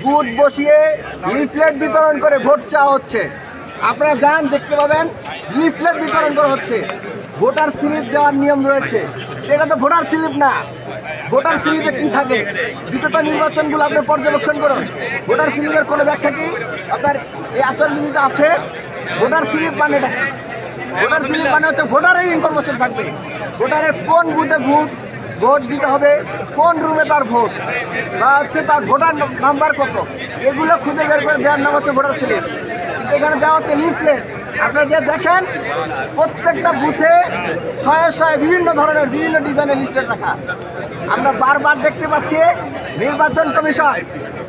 Booth বসিয়ে leaflet বিতরণ করে ভোট চাওয়া হচ্ছে। আপনারা যান, দেখতে পাবেন লিফলেট বিতরণ করা হচ্ছে। ভোটার স্লিপ দেওয়ার নিয়ম রয়েছে, সেটা তো ভোটার স্লিপ না। ভোটার স্লিপে কি থাকে? বিগত নির্বাচনগুলো আপনি পর্যবেক্ষণ করুন। ভোটার স্লিপের কোনো ব্যাখ্যা কি আপনার এই আচরণবিধিতে আছে? ভোটার স্লিপ মানে এটা, ভোটার স্লিপ মানে হচ্ছে ভোটারের ইনফরমেশন থাকবে। ভোটারের কোন বুথে ভোট দিতে হবে, কোন রুমে তার ভোট, বা হচ্ছে তার ভোটার নাম্বার কত, এগুলো খুঁজে বের করে দেওয়ার নাম হচ্ছে ভোটার স্লিপ। এখানে দেওয়া হচ্ছে লিফলেট। আপনারা যে দেখেন প্রত্যেকটা বুথে শয়ে শয়ে বিভিন্ন ধরনের বিভিন্ন ডিজাইনের লিফলেট রাখা। আমরা বারবার দেখতে পাচ্ছি নির্বাচন কমিশন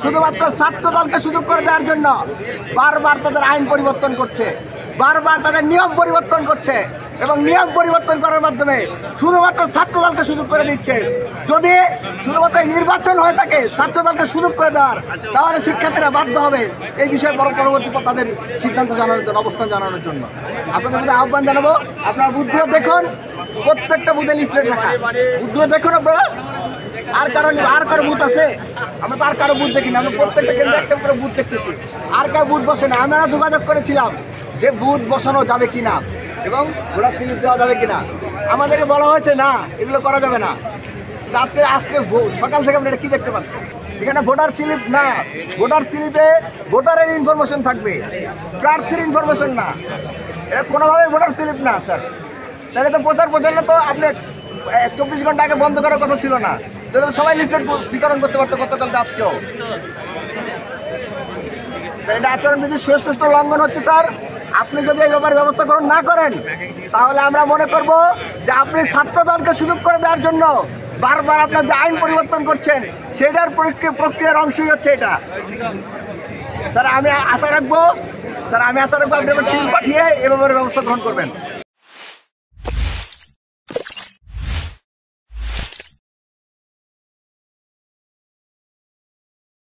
শুধুমাত্র ছাত্র দলকে সুযোগ করে দেওয়ার জন্য বারবার তাদের আইন পরিবর্তন করছে, বারবার তাদের নিয়ম পরিবর্তন করছে, এবং নিয়ম পরিবর্তন করার মাধ্যমে শুধুমাত্র ছাত্র দলকে সুযোগ করে দিচ্ছে। যদি শুধুমাত্র নির্বাচন হয়ে থাকে ছাত্র দলকে সুযোগ করে দেওয়ার, তাহলে শিক্ষার্থীরা বাধ্য হবে এই বিষয়ে পরবর্তী তাদের সিদ্ধান্ত জানানোর জন্য, অবস্থান জানানোর জন্য। আপনাদের মধ্যে আহ্বান জানাবো, আপনারা বুথগুলো দেখুন, প্রত্যেকটা বুথে লিফলেট রাখা। বুথগুলো দেখুন আপনারা। আর কারো বুথ আছে? আমরা তো আর কারো বুথ দেখি না, আমরা প্রত্যেকটা কেন্দ্রে একটা করে বুথ দেখতেছি। আর কারো বুথ বসে না। আমরা যোগাযোগ করেছিলাম যে বুথ বসানো যাবে কিনা এবং ভোটার স্লিপ দেওয়া যাবে কিনা। আমাদেরকে বলা হয়েছে না, এগুলো করা যাবে না। আজকে সকাল থেকে আমরা এটা কি দেখতে পাচ্ছি? এখানে ভোটার স্লিপ না, ভোটার স্লিপে ভোটারের ইনফরমেশন থাকবে, প্রার্থীর ইনফরমেশন না। এটা কোনোভাবে ভোটার স্লিপ না স্যার। তাহলে তো প্রচার প্রচারণা তো আপনি 24 ঘন্টা আগে বন্ধ করার কথা ছিল না, তাহলে সবাই লিফলেট বিতরণ করতে পারতো গতকাল আজকেও। এটা আচরণবিধির সুস্পষ্ট লঙ্ঘন হচ্ছে স্যার। আপনি যদি এই ব্যাপারে ব্যবস্থা গ্রহণ না করেন, তাহলে আমরা মনে করব যে আপনি ছাত্র দলকে সুযোগ করে দেওয়ার জন্য বারবার আপনার যে আইন পরিবর্তন করছেন, সেটার প্রক্রিয়ার অংশই হচ্ছে এটা। স্যার আমি আশা রাখবো আপনি টিম পাঠিয়ে এ ব্যাপারে ব্যবস্থা গ্রহণ করবেন।